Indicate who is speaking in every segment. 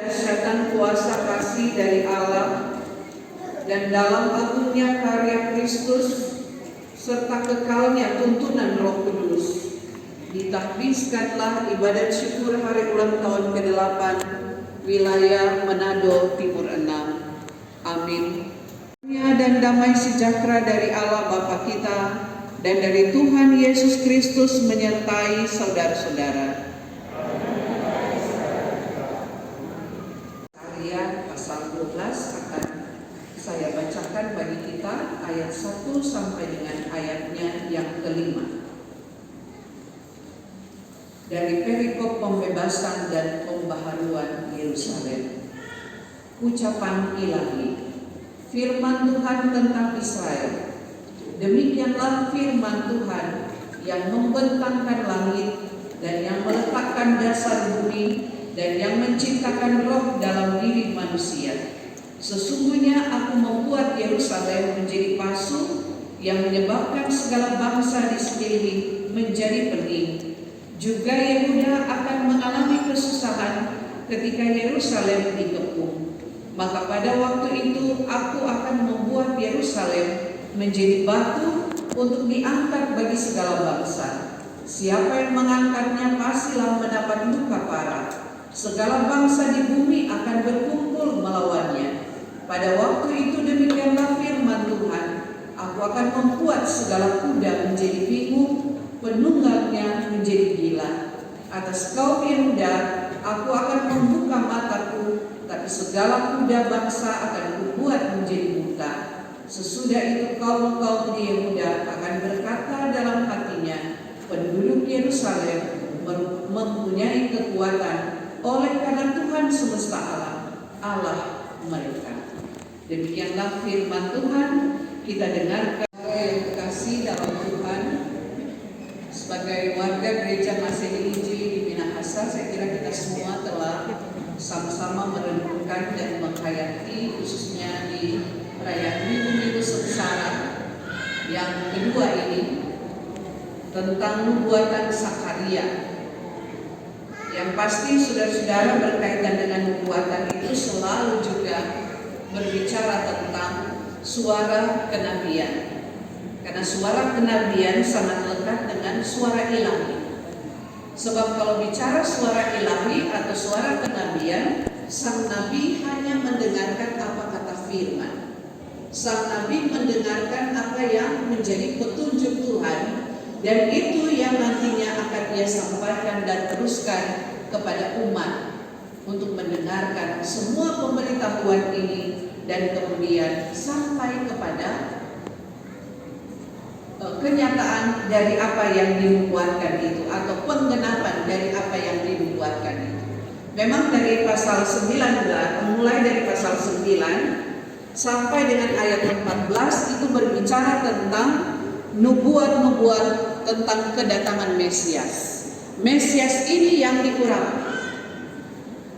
Speaker 1: Dahsyatan kuasa kasih dari Allah dan dalam agungnya karya Kristus serta kekalnya tuntunan Roh Kudus, ditakbiskanlah ibadat syukur hari ulang tahun ke-8 wilayah Manado Timur 6. Amin. Dan damai sejahtera dari Allah Bapa kita dan dari Tuhan Yesus Kristus menyertai saudara-saudara. Pasal 12 akan saya bacakan bagi kita ayat 1 sampai dengan ayatnya yang kelima. Dari perikop pembebasan dan pembaharuan Yerusalem. Ucapan ilahi. Firman Tuhan tentang Israel. Demikianlah firman Tuhan yang membentangkan langit dan yang meletakkan dasar bumi dan yang menciptakan roh dalam diri manusia. Sesungguhnya aku membuat Yerusalem menjadi pasu yang menyebabkan segala bangsa di sekeliling menjadi pening. Juga Yehuda akan mengalami kesusahan ketika Yerusalem dikepung. Maka pada waktu itu aku akan membuat Yerusalem menjadi batu untuk diangkat bagi segala bangsa. Siapa yang mengangkatnya pastilah mendapat luka parah. Segala bangsa di bumi akan berkumpul melawannya. Pada waktu itu demikianlah firman Tuhan, aku akan membuat segala kuda menjadi bingung, penunggalnya menjadi gila. Atas kaum Yehuda aku akan membuka mataku, tapi segala kuda bangsa akan kubuat menjadi buta. Sesudah itu kaum-kaum di Yehuda akan berkata dalam hatinya, penduduk Yerusalem mempunyai kekuatan oleh karena Tuhan semesta alam, Allah mereka. Demikianlah firman Tuhan, kita dengarkan. Yang terkasih dalam Tuhan, sebagai warga gereja Masehi Injili di Minahasa, saya kira kita semua telah sama-sama merenungkan dan menghayati, khususnya di perayaan Minggu Sengsara yang kedua ini, tentang nubuatan Sakaria. Yang pasti saudara-saudara berkaitan dengan nubuatan itu selalu juga berbicara tentang suara kenabian. Karena suara kenabian sangat lekat dengan suara ilahi. Sebab kalau bicara suara ilahi atau suara kenabian, sang nabi hanya mendengarkan apa kata firman. Sang nabi mendengarkan apa yang menjadi petunjuk Tuhan, dan itu yang nantinya akan dia sampaikan dan teruskan kepada umat untuk mendengarkan semua pemberitahuan ini dan kemudian sampai kepada kenyataan dari apa yang dinubuatkan itu atau penggenapan dari apa yang dinubuatkan itu. Memang dari pasal 19, mulai dari pasal 9 sampai dengan ayat 14 itu berbicara tentang nubuat-nubuat tentang kedatangan Mesias. Mesias ini yang diurapi.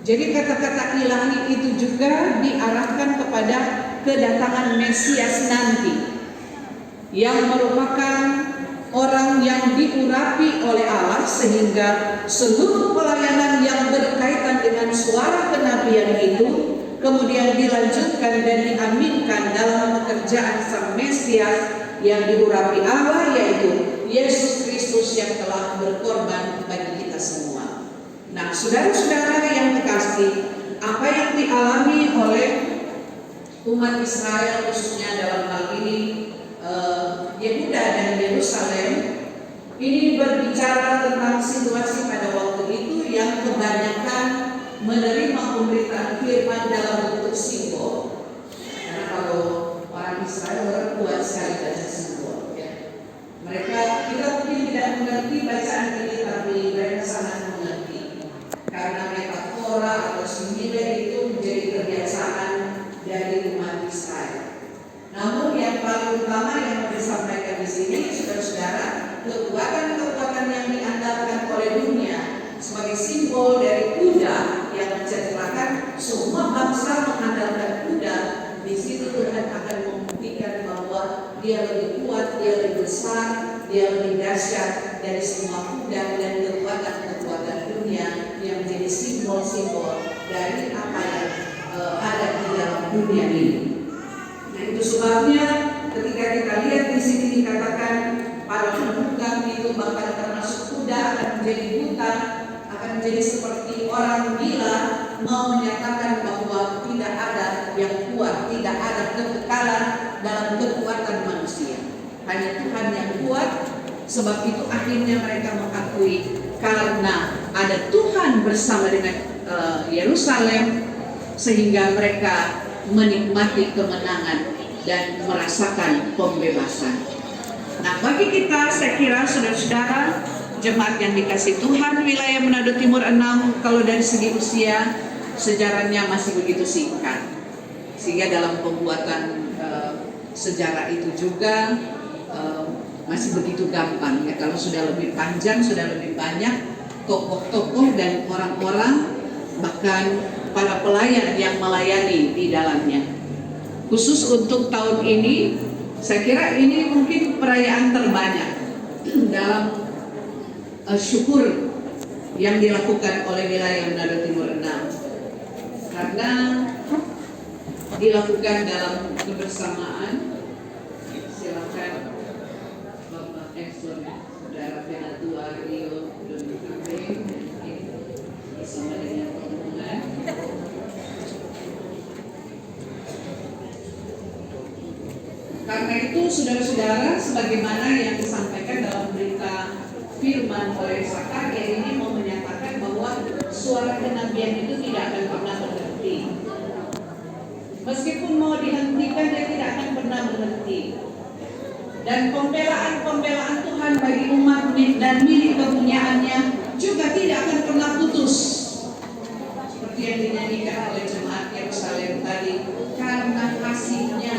Speaker 1: Jadi kata-kata ilahi itu juga diarahkan kepada kedatangan Mesias nanti, yang merupakan orang yang diurapi oleh Allah, sehingga seluruh pelayanan yang berkaitan dengan suara kenabian itu kemudian dilanjutkan dan diaminkan dalam pekerjaan sang Mesias yang diurapi Allah, yaitu Yesus Kristus yang telah berkorban bagi kita semua. Nah, saudara-saudara yang terkasih, apa yang dialami oleh umat Israel khususnya dalam hal ini Yehuda dan Yerusalem ini berbicara tentang situasi pada waktu itu yang kebanyakan menerima pemberitaan firman dalam bentuk simbol. Karena kalau orang Israel orang kuat sekali baca simbol, ya. Kita mungkin tidak mengerti bacaan ini, tapi mereka sangat mengerti. Karena metafora atau simile itu menjadi kebiasaan dari umat Israel. Namun yang paling utama yang mau disampaikan di sini, saudara-saudara, kekuatan-kekuatan yang diandalkan oleh dunia sebagai simbol dari kuda yang menceritakan semua bangsa mengandalkan kuda. Di situ Tuhan akan membuktikan bahwa Dia lebih kuat, Dia lebih besar, Dia lebih dahsyat dari semua kuda dan kekuatan-kekuatan dunia yang menjadi simbol-simbol dari apa dunia ini. Nah, itu sebabnya ketika kita lihat di sini dikatakan para pedagang itu bahkan termasuk kuda akan menjadi buta, akan menjadi seperti orang gila, mau menyatakan bahwa tidak ada yang kuat, tidak ada kekekalan dalam kekuatan manusia. Hanya Tuhan yang kuat. Sebab itu akhirnya mereka mengakui karena ada Tuhan bersama dengan Yerusalem, sehingga mereka menikmati kemenangan dan merasakan pembebasan. Nah, bagi kita, saya kira saudara-saudara jemaat yang dikasih Tuhan, wilayah Manado Timur 6, kalau dari segi usia sejarahnya masih begitu singkat, sehingga dalam pembuatan sejarah itu juga masih begitu gampang ya. Kalau sudah lebih panjang, sudah lebih banyak tokoh-tokoh dan orang-orang, bahkan para pelayan yang melayani di dalamnya. Khusus untuk tahun ini, saya kira ini mungkin perayaan terbanyak dalam syukur yang dilakukan oleh wilayah Manado Timur 6, karena dilakukan dalam kebersamaan. Silakan Bapak Saudara Penatua Rio Donikabe bersama dengan rombongan. Karena itu saudara-saudara, sebagaimana yang disampaikan dalam berita firman oleh Zakaria ini mau menyatakan bahwa suara kenabian itu tidak akan pernah berhenti. Meskipun mau dihentikan, dia tidak akan pernah berhenti. Dan pembelaan Tuhan bagi umat dan milik kepunyaannya juga tidak akan pernah putus. Seperti yang dinyanyikan oleh jemaat Yerusalem tadi, karena kasihnya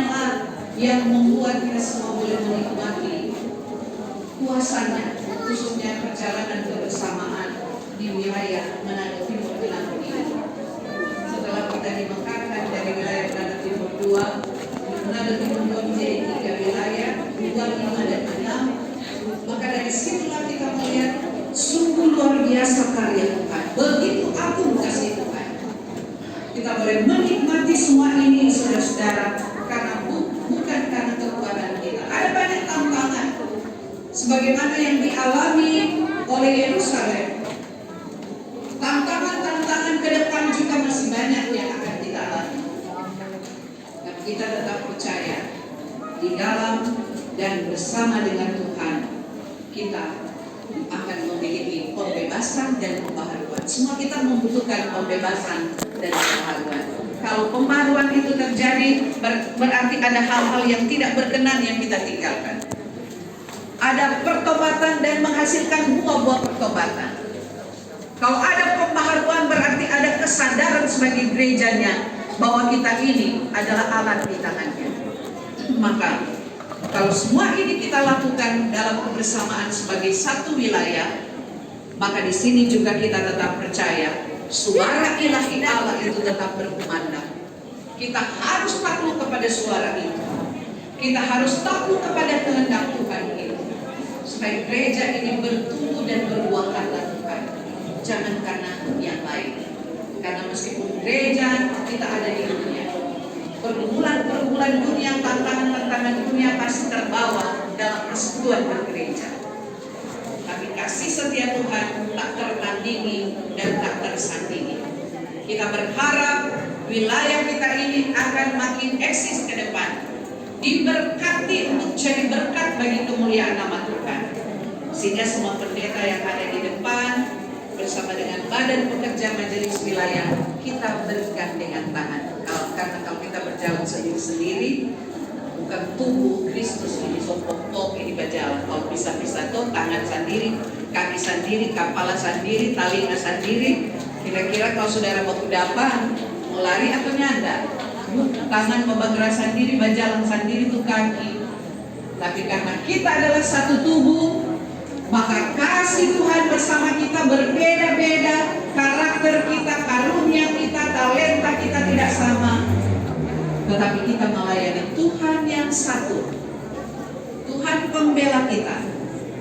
Speaker 1: lah yang membuat kita semua boleh menikmati kuasanya, khususnya perjalanan kebersamaan di wilayah Manado Timur 6 ini. Setelah kita dimekakan dari wilayah Manado Timur 2, Manado Timur 2 menjadi 3 wilayah, 2, 5, dan 6. Maka dari situlah kita melihat sungguh luar biasa karya Tuhan. Begitu agung kasih Tuhan. Kita boleh menikmati semua ini saudara-saudara, karena bukan karena kekuatan kita. Ada banyak tantangan sebagaimana yang dialami oleh Yerusalem. Tantangan-tantangan ke depan juga masih banyak yang akan kita alami. Dan kita tetap percaya di dalam dan bersama dengan Tuhan, kita akan memiliki pembebasan dan pembaharuan. Semua kita membutuhkan pembebasan dan pembaharuan. Kalau pembaharuan itu terjadi, berarti ada hal-hal yang tidak berkenan yang kita tinggalkan. Ada pertobatan dan menghasilkan buah-buah pertobatan. Kalau ada pembaharuan, berarti ada kesadaran sebagai gerejanya bahwa kita ini adalah alat di tangannya. Maka kalau semua ini kita lakukan dalam kebersamaan sebagai satu wilayah, maka di sini juga kita tetap percaya suara ilahi Allah itu tetap berkumandang. Kita harus takluk kepada suara itu. Kita harus takluk kepada kehendak Tuhan itu, supaya gereja ini bertumbuh dan berbuah karena Tuhan, jangan karena yang lain. Karena meskipun gereja kita ada di dunia, pergumulan dunia, tantangan dunia pasti terbawa dalam persekutuan bergereja. Tapi kasih setia Tuhan tak tertandingi dan tak tersandingi. Kita berharap wilayah kita ini akan makin eksis ke depan, diberkati untuk jadi berkat bagi kemuliaan nama Tuhan. Sehingga semua pendeta yang ada di depan bersama dengan badan pekerja majelis wilayah, kita berikan dengan tangan. Karena kalau kita berjalan sendiri-sendiri, bukan tubuh Kristus ini sopok ini berjalan. Kalau bisa-bisa tuh tangan sendiri, kaki sendiri, kepala sendiri, talinga sendiri. Kira-kira kalau saudara mau kudapan, mau lari atau nyanda? Tangan mau bergerak sendiri, berjalan sendiri tuh kaki. Tapi karena kita adalah satu tubuh, maka kasih Tuhan bersama kita berbeda-beda. Karakter kita, karunia kita, talenta kita tidak sama. Tetapi kita melayani Tuhan yang satu, Tuhan pembela kita.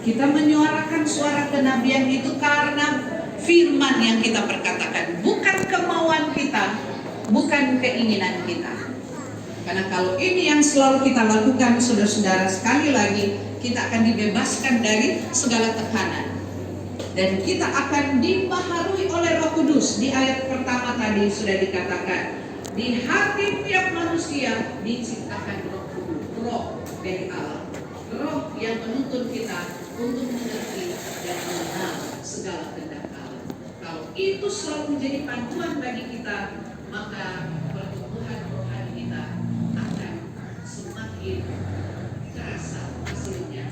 Speaker 1: Kita menyuarakan suara kenabian itu karena firman yang kita perkatakan, bukan kemauan kita, bukan keinginan kita. Karena kalau ini yang selalu kita lakukan, saudara-saudara, sekali lagi kita akan dibebaskan dari segala tekanan. Dan kita akan dibaharui oleh Roh Kudus. Di ayat pertama tadi sudah dikatakan, di hati tiap manusia diciptakan Roh Kudus, Roh dari Allah, Roh yang menuntun kita untuk mengerti dan mengenal segala kehendak Allah. Kalau itu selalu menjadi panduan bagi kita, maka pertumbuhan rohani kita akan semakin terasa hasilnya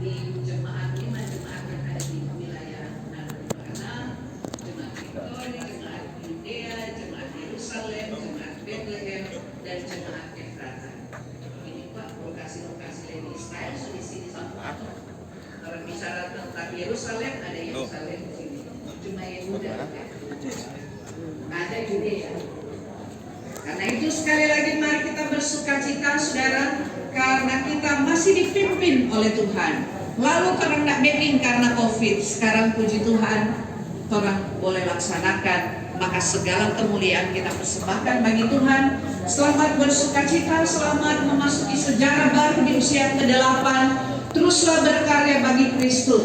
Speaker 1: di jemaat iman, jemaat yang ada di wilayah Nagara, jemaat Victoria, jemaat Yudea, jemaat Yerusalem, jemaat Bethlehem, dan jemaat Efrata. Ini Pak, lokasi-lokasi lain di Israel sudah di sini semua. Kalau bicara tentang Yerusalem, ada Yerusalem di sini. Cuma Yehuda ada Yudea. Karena itu sekali lagi mari kita bersukacita, saudara, karena kita masih dipimpin oleh Tuhan. Lalu orang tidak bening karena COVID, sekarang puji Tuhan orang boleh laksanakan, maka segala kemuliaan kita persembahkan bagi Tuhan. Selamat bersukacita, selamat memasuki sejarah baru di usia ke-8. Teruslah berkarya bagi Kristus,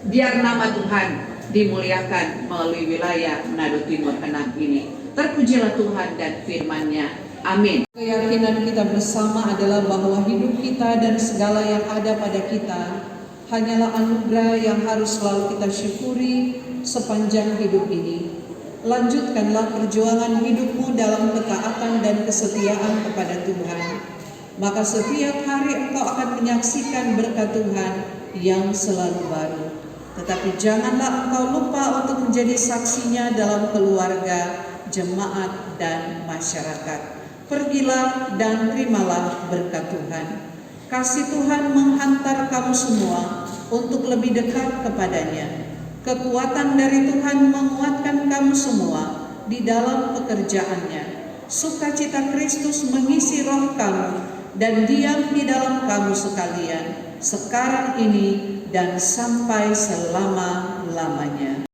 Speaker 1: biar nama Tuhan dimuliakan melalui wilayah Manado Timur 6 ini. Terpujilah Tuhan dan firman-Nya. Amin. Keyakinan kita bersama adalah bahwa hidup kita dan segala yang ada pada kita hanyalah anugerah yang harus selalu kita syukuri sepanjang hidup ini. Lanjutkanlah perjuangan hidupmu dalam ketaatan dan kesetiaan kepada Tuhan. Maka setiap hari engkau akan menyaksikan berkat Tuhan yang selalu baru. Tetapi janganlah engkau lupa untuk menjadi saksinya dalam keluarga, jemaat, dan masyarakat. Pergilah dan terimalah berkat Tuhan. Kasih Tuhan menghantar kamu semua untuk lebih dekat kepadanya. Kekuatan dari Tuhan menguatkan kamu semua di dalam pekerjaannya. Sukacita Kristus mengisi roh kamu dan diam di dalam kamu sekalian, sekarang ini dan sampai selama-lamanya.